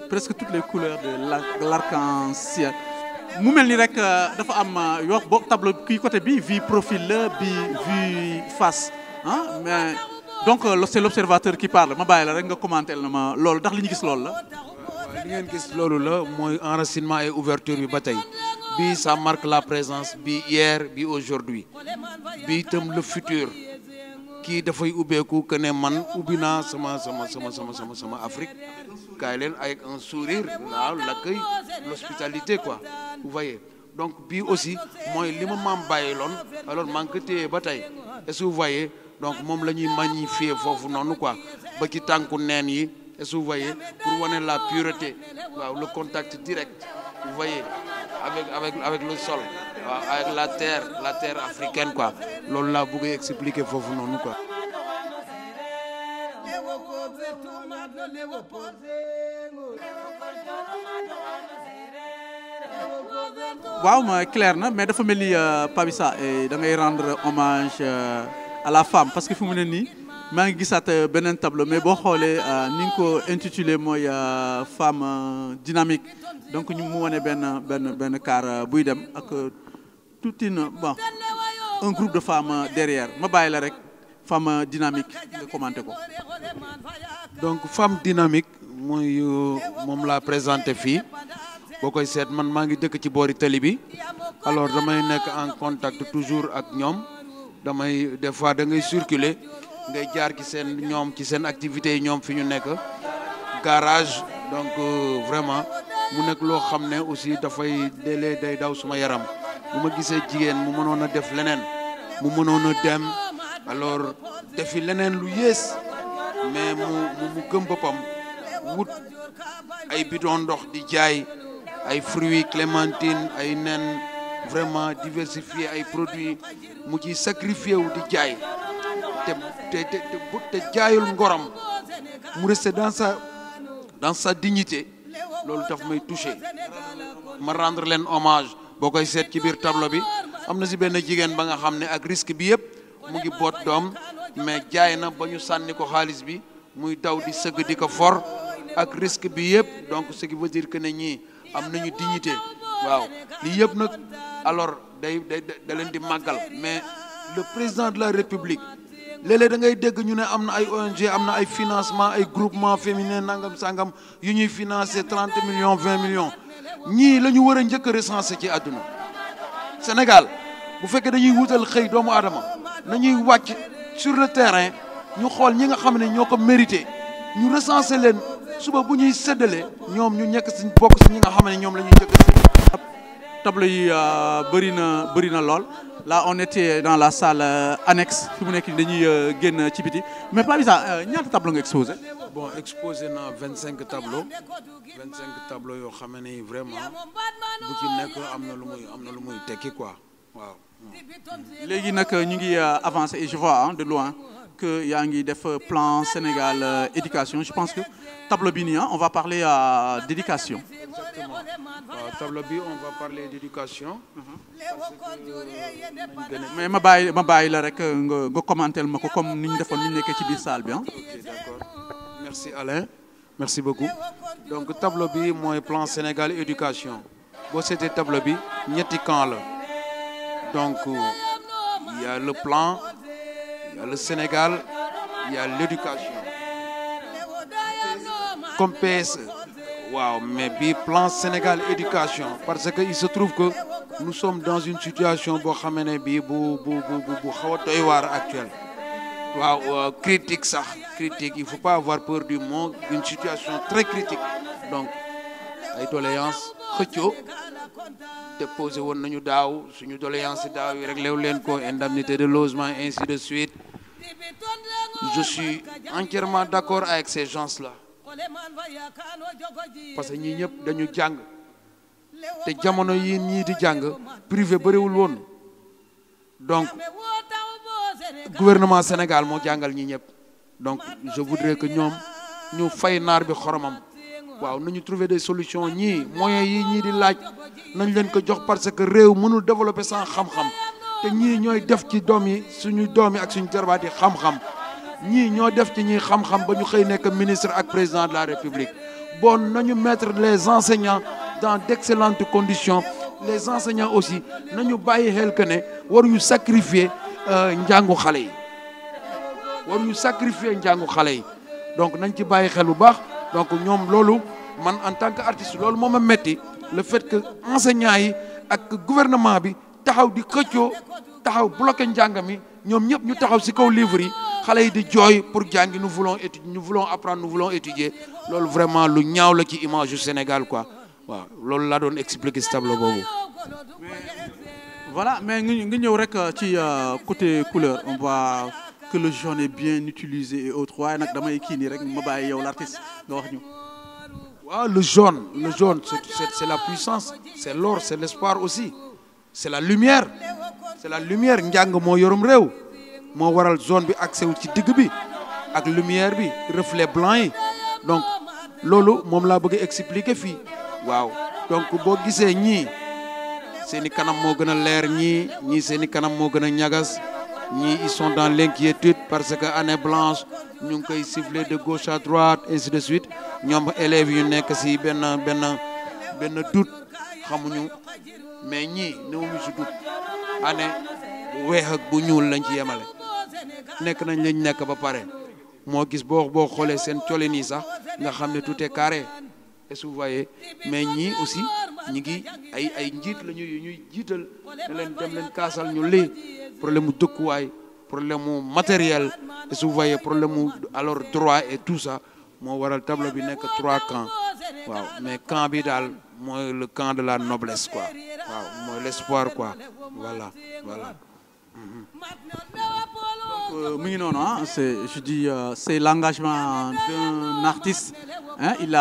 presque toutes les couleurs de l'arc-en-ciel. Mu mel ni rek dafa am yoo bo tableau kii côté bi vue profil la bi vue face mais donc c'est l'observateur qui parle ma bàyyi la rek nga commenter na ma loolu ndax li ñu gis loolu la. li ngeen gis loolu la mooy enracinement et ouverture bi ba tey bi ça marque la présence bi hier bi aujourd'hui bi itam le futur kii dafay ubbeeku que ne man ubbi naa sama Afrique kaay leen avec un sourire waaw l'accueil l'hospitalité quoi vous voyez donc bii aussi mooy li ma maam bàyyi loon alors maa ngi ko téye ba tey est-ce que vous voyez donc moom la ñuy magnifier foofu noonu quoi ba ci tànku neen yi et vous voyez pour wane la pureté waaw le contact direct vous voyez avec le sol waaw avec la terre africaine quoi loolu laa bëgg expliquer foofu noonu quoi. waaw ma clair na mais dafa mel ni Pabissa da ngay rendre hommage à la femme parce que fi mu ne nii maa ngi gisaat beneen tableau mais boo xoolee ni nga ko intitulé mooy femme dynamique donc ñu mu wane benn car buy dem ak toute un groupe de femmes derrière ma bàyyi la rek femme dynamique nga commenté ko. donc femme dynamique mooy moom laa présenté fii boo koy seet man maa ngi dëkk ci boori tali bi alors damay nekk en contact toujours ak ñoom damay des fois da ngay circuler ngay jaar ci seen activités yi ñoom fi ñu nekk garage donc vraiment mu nekk loo xam ne aussi dafay day daw suma yaram bu ma gisee jigéen mu mënoon a def leneen mu mënoon a dem alors defi leneen lu yées mais mu gëm boppam wut ay bidon ndox di jaay ay fruits clémentine ay nen vraiment diversifier ay produits mu ci sacrifié wu di jaay te jaayul ngoram mu rester dans sa dignité loolu daf may touché ma rendre leen hommage boo koy seet ci biir tableau bi am na si benn jigéen ba nga xam ne ak risque bi yëpp mu ngi boot doom mais jaay na ba ñu sànni ko xaalis bi muy daw di sëgg di ko for ak risque bi yëpp donc ce qui veut dire que ne ñii am nañu dignité waaw lii yëpp nag alors da leen di màggal mais le président de la république léeg-léeg da ngay dégg ñu ne am na ay ONG am na ay financement ay groupement féminin nangam sangam yu ñuy financer 30 millions 20 millions ñii la ñu war a njëkk a recenser ci àdduna Sénégal bu fekkee dañuy wutal xëy doomu aadama nañuy wàcc sur le terrain ñu xool ñi nga xam ne ñoo ko mérité ñu recenser leen suba bu ñuy séddale ñoom ñu ñekk si bokk si ñi nga xam ne ñoom la ñuy njëkk a tableau yi bëri na lool là on était dans la salle annexe fi mu nekk dañuy génn ci biti mais Pabissa ñaata tableau nga exposé. bon exposé na 25 tableaux yoo xam ne vraiment bu ci nekk am na lu muy tekki quoi waaw. léegi nag ñu ngi avancé et je vois de loin que yaa ngi def plan Sénégal éducation je pense que tableau bi nii on va parler d'éducation. exactement waaw tableau bi on va parler d'éducation. mais ma bàyyi la rek nga commenter ma ko comme ni ñu defoon ni ñu nekkee ci biir salle bi ah. ok d'accord merci Alain merci beaucoup donc tableau bi mooy plan Sénégal éducation boo seetee tableau bi ñetti camp la donc il y a le plan il y a le Sénégal il y a l'éducation comme PSE waaw mais bi plan Sénégal éducation parce que il se trouve que nous sommes dans une situation boo xam ne bii bu xaw a doy waar actuelle waaw critique il faut pas avoir peur du mot une situation très critique donc ay doléances xëccoo déposé woon nañu daaw suñu doléance yi daaw yi réglé wu leen ko indemnité de logement ainsi de suite je suis entièrement d'accord avec ces gens-là parce que ñii ñëpp dañu jàng te jamono yi ñii di jàng privé bëriwul woon donc gouvernement Sénégal moo jàngal ñi ñëpp donc je voudrais que ñoom ñu fay naar bi xoromam waaw nañu trouver des solutions ñii moyens yi ñii di laaj nañ leen ko jox parce que réew mënul développer sans xam-xam te ñii ñooy def ci doom yi suñu doom yi ak suñu jarbaat yi xam-xam ñii ñoo def ci ñi xam-xam ba ñu xëy nekk ministre ak président de la République bon nañu mettre les enseignants dans d'excellentes conditions les enseignants aussi nañu bàyyi xel que ne waruñu sacrifier njàngu xale yi waruñu sacrifier njàngu xale yi donc nañ ci bàyyi xel bu baax donc ñoom loolu man en tant que artiste loolu moo ma metti le fait que enseignants yi ak gouvernement bi taxaw di xëccoo taxaw bloqué njàng mi ñoom ñëpp ñu taxaw ci kaw livre yi xale yi di jooy pour jàngi nous voulons apprendre nous voulons étudier loolu vraiment lu ñaaw la ci image du Sénégal quoi waaw loolu laa doon expliquer ci tableau boobu. voilà mais nga ñëw rek ci côté couleur on va que le jaune est bien utilisé et autres waaye nag damay kii nii rek ma bàyyi yow l'artiste nga wax ñu. waaw le jaune c'est la puissance c'est l'or c'est l'espoir aussi c'est la lumière njàng moo yorum réew moo waral zone bi accès wu ci digg bi ak lumière bi reflet blanc yi donc loolu moom laa bëgg a expliquer fii waaw donc boo gisee ñii seeni kanam moo gën a leer ñii seeni kanam moo gën a ñagas ñii ils sont dans l'inquiétude parce que année blanche ñu ngi koy siffler de gauche à droite ainsi de suite ñoom élèves yu nekk ci benn doute xamuñu mais ñii newuñu ci doute année bu weex ak bu ñuul lañ ci yemale nekk nañ lañ nekk ba pare moo gis boo xoolee seen colin yi sax nga xam ne tout est carré est-ce que vous voyez mais ñii aussi ñi ngi ay njiit la ñuy jiital ne leen dem leen kaasal ñu lii problème mu dëkkuwaay problème mu matériel est-ce que vous voyez problème mu alors droit et tout ça moo waral tableau bi nekk 3 camps waaw mais camp bi daal mooy le camp de la noblesse quoi waaw mooy l'espoir quoi voilà. mu ngi noonu ah c'est l'engagement d'un artiste hein il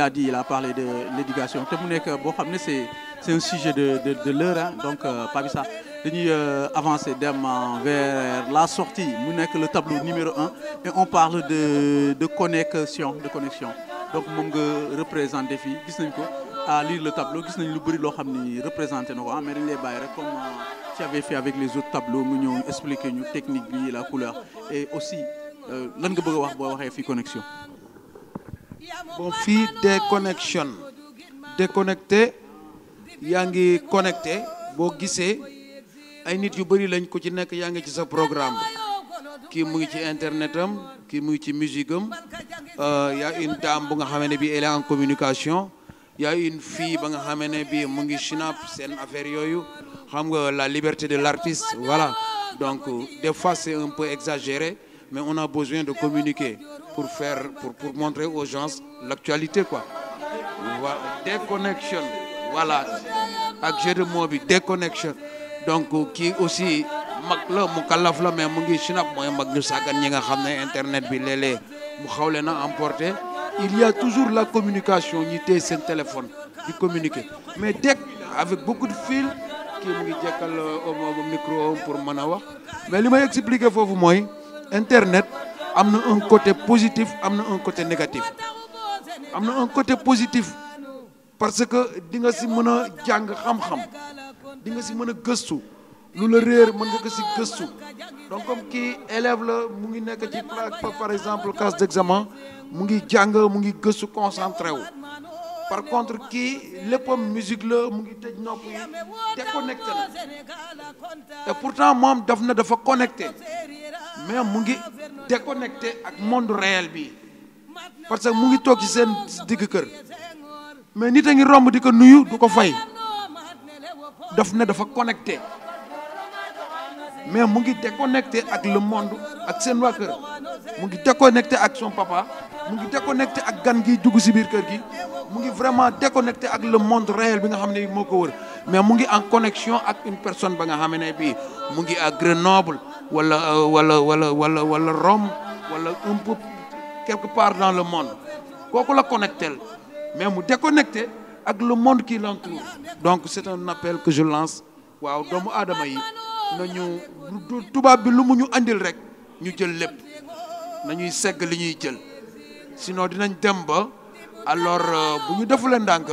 a dit il a parlé de l'éducation te mu nekk boo xam ne c'est un sujet de l'heure hein donc Pape Issa dañuy avancer dem vers la sortie mu nekk le tableau numéro 1 et on parle de connexion donc moom nga représenté fii gis nañ ko à lire le tableau gis nañ lu bëri loo xam ni représenté na ko ah mais dañ lay bàyyi rek comme tu avais fait avec les autres tableaux nga ñëw expliquer ñu technique bi la couleur et aussi lan nga bëgg a wax boo waxee fii connexion. bon fii déconnecté yaa ngi connecté boo gisee ay nit yu bëri lañ ko ci nekk yaa ngi ci sa programme kii mu ngi ci internet am kii mu ngi ci musique am y a une dame bu nga xamee ne bi elle est en communication y a une fille ba nga xamee ne bi mu ngi Snap seen affaire yooyu xam nga la liberté de l'artiste voilà donc des fois c'est un peu exagéré mais on a besoin de communiquer pour montrer aux gens l'actualité quoi voilà déconnexion voilà ak jeu de mots bi déconnexion donc kii aussi mag la mu kalaf la mais mu ngi Snap mooy mag ñu sàggan ñi nga xam ne internet bi léeg-léeg mu xawle na emporté il y a toujours la communication ñi téye seen téléphone di communiquer mais dès avec beaucoup de fil kii mu ngi jekkal micro pour mën a wax mais li may expliquer foofu mooy internet am na un côté positif am na un côté négatif am na un côté positif parce que di nga si mën a jàng xam-xam di nga si mën a gëstu lu la réer mën nga ko si gëstu donc comme kii élève la mu ngi nekk ci par exemple classe d'examen mu ngi jàng mu ngi gëstu concentré wu par contre kii léppam musique la mu ngi tëj nopp yi déconnecté na et pourtant moom dafa connecté mais mu ngi déconnecté ak monde réel bi parce que mu ngi toog ci seen digg kër mais nit a ngi romb di ko nuyu du ko fay dafa connecté mais mu ngi déconnecté ak le monde ak seen waa kër mu ngi déconnecté ak son papa mu ngi déconnecté ak gan gi dugg ci biir kër gi mu ngi vraiment déconnecté ak le monde réel bi nga xam ne moo ko wër mais mu ngi en connexion ak une personne ba nga xam ne bii mu ngi à Grenoble wala Rome wala un peu quelque part dans le monde kooku la connecté mais mu déconnecté ak le monde qui l'entoure donc c'est un appel que je lance waaw doomu aadama yi nañu tubaab bi lu mu ñu andil rek ñu jël lépp nañuy segg li ñuy jël sinon dinañ dem ba alors bu ñu defulee ndànk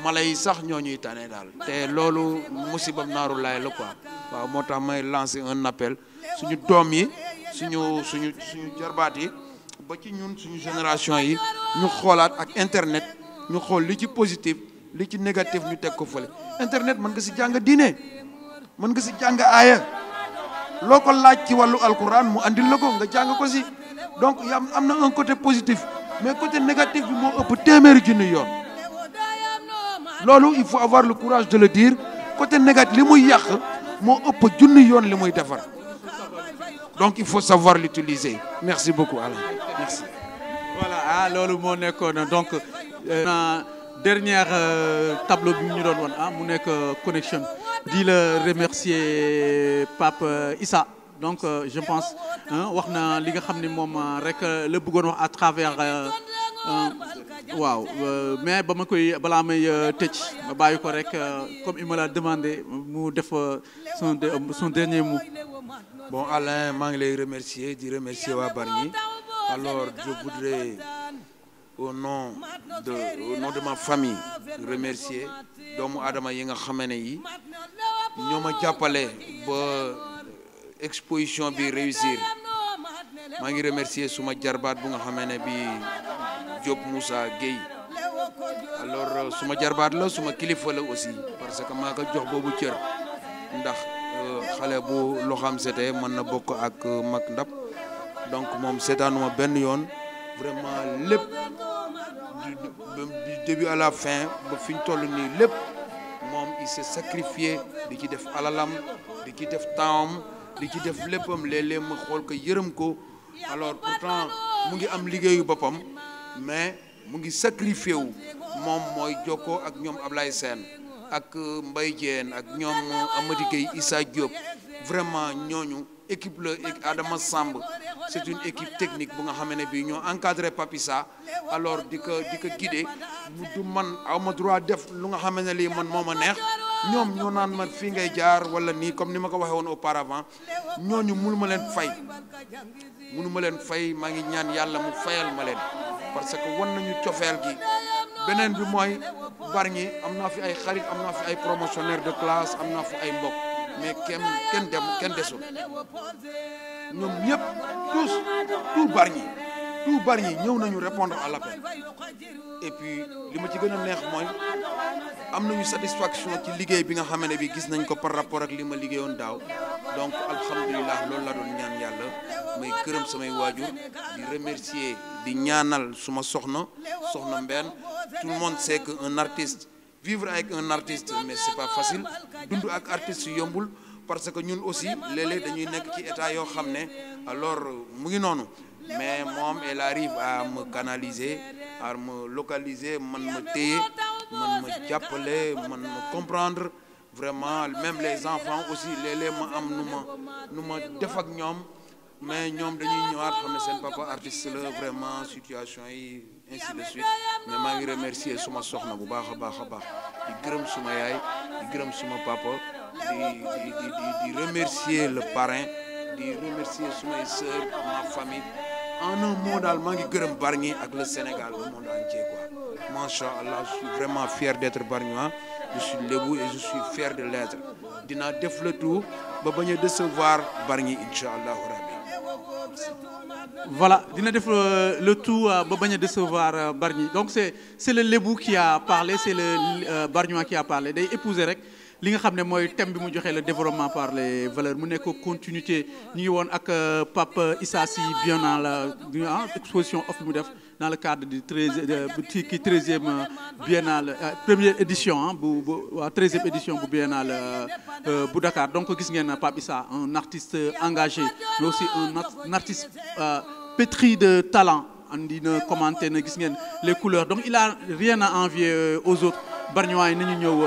mala yi sax ñoo ñuy tane daal te loolu musibam naaru laay la quoi waaw moo tax may lancer un appel suñu doom yi suñu jarbaat yi ba ci ñun suñu génération yi ñu xoolaat ak internet ñu xool li ci positif li ci négatif ñu teg ko fële internet mën nga si jàng diine mën nga si jàng aaya loo ko laaj ci wàllu alquran mu andil la ko nga jàng ko si donc am na un côté positif mais côté négatif bi moo ëpp téeméeri junni yoon loolu il faut avoir le courage de le dire côté négatif li muy yàq moo ëpp junni yoon li muy defar donc il faut savoir l'utiliser merci beaucoup Alain merci. voilà ah loolu moo nekkoon donc dernière tableau bi ñu doon woon ah mu nekk connexion di la remercier Pape Issa donc je pense wax na li nga xam ne moom rek la bëggoon wax à travers waaw mais ba ma koy balaa may tëj ma bàyyi ko rek comme il me l'a demandé mu def son dernier mot. Bon Alain maa ngi lay remercier di remercier waa Bargny. Alors je voudrais au nom de ma famille remercier doomu aadama yi nga xamee ne yi ñoo ma jàppale ba exposition bi réussir. maa ngi remercier suma jarbaat bu nga xamee ne bi Diop Moussa Gueye. Alors suma jarbaat la suma kilifa la aussi parce que maa ko jox boobu cër ndax xale bu loxam setee mën na bokk ak mag ndab donc moom seetaanuma benn yoon vraiment lépp du début à la fin ba fi ñu toll nii lépp moom il s'est sacrifié di ci def alalam di ci def tempsam di ci def léppam léeg-léeg ma xool ko yërëm ko alors pourtant mu ngi am liggéeyu boppam mais mu ngi sacrifié wu moom mooy jokkoo ak ñoom Ablaye Sène ak Mbaye Diène ak ñoom Amady Gueye Issa Diop vraiment ñooñu équipe la Adama Samb c'est une équipe technique bu nga xam ne bii ñoo encadré Papissa alors di ko guider du man aw ma droit def lu nga xam ne lii man moo ma neex ñoom ñoo naan man fii ngay jaar wala nii comme ni ma ko waxee woon auparavant ñooñu mënu ma leen fay maa ngi ñaan yàlla mu fayal ma leen parce que wan nañu cofeel gi beneen bi mooy Bargny am naa fi ay xarit am naa fi ay promotionnaire de classe am naa fi ay mbokk mais kenn desul ñoom ñëpp tout Bargny ñëw nañu répondre à l'appel et puis li ma ci gën a neex mooy am nañu satisfaction ci liggéey bi nga xam ne bi gis nañ ko par rapport ak li ma liggéeyoon daaw donc alhamdulilah loolu la doon ñaan yàlla may gërëm samay waajur di remercier di ñaanal suma soxna Mbène tout le monde sait que un artiste vivre avec un artiste mais c'est pas facile dund ak artiste yombul parce que ñun aussi léeg-léeg dañuy nekk ci état yoo xam ne alors mu ngi noonu mais moom elle arrive à me canaliser à me localiser man ma téye man ma jàppale man ma comprendre vraiment même les enfants aussi léeg-léeg ma am nu ma def ak ñoom mais ñoom dañuy ñëwaat xam ne seen papa artiste la vraiment situation yi ainsi de suite mais maa ngi remercier suma soxna bu baax a baax di gërëm suma yaay di gërëm suma papa di remercier le parrain di remercier sumay sœurs ma famille en un mot daal maa ngi gërëm Bargny ak le Sénégal le monde entier quoi macha allah je suis vraiment fier d'être Bargnois je suis lébou et je suis fier de l'être dinaa def le tout ba bañ a décevoir Bargny incha allahu rabbi. Voilà, dina def le tout ba bañ a décevoir Bargny donc c'est le lébou qui a parlé c'est le Bargnois qui a parlé day épouser rek li nga xam ne mooy thème bi mu joxe le développement par les valeurs mu nekk continuité ñu ngi woon ak Pape Issa Sy biennale exposition off mu def dans le cadre du 13e biennale première édition bu 13e édition bu biennale bu Dakar donc gis ngeen Pape Issa un artiste engagé mais aussi un artiste pétri de talent andi na commenté na gis ngeen les couleurs donc il a rien à envier aux autres Bargnois yi nañu ñëw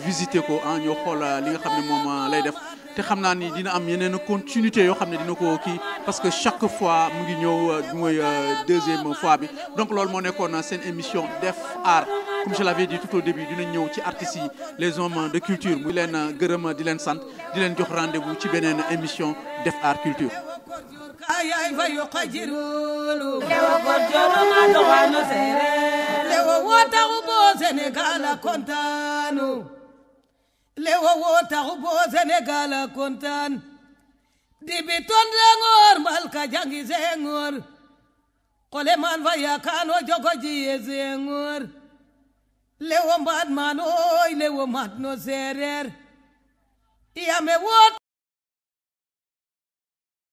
visiter ko ñëw xool li nga xam ne moom lay def te xam naa ni dina am yeneen continuité yoo xam ne dina ko kii parce que chaque fois mu ngi ñëw mooy deuxième fois bi donc loolu moo nekkoon seen émission Def Art comme je l'avais dit tout au début dina ñëw ci artistes yi les hommes de culture mu leen gërëm di leen sant di leen jox rendez-vous ci beneen émission Def Art Culture. Sénégal kontaan lewo wota bo Sénégal kontaan dibi tonde ngor malka jangi zengor kole man vaya kano jogo ji zengor lewo mbad man oy lewo mat no serer iya me wot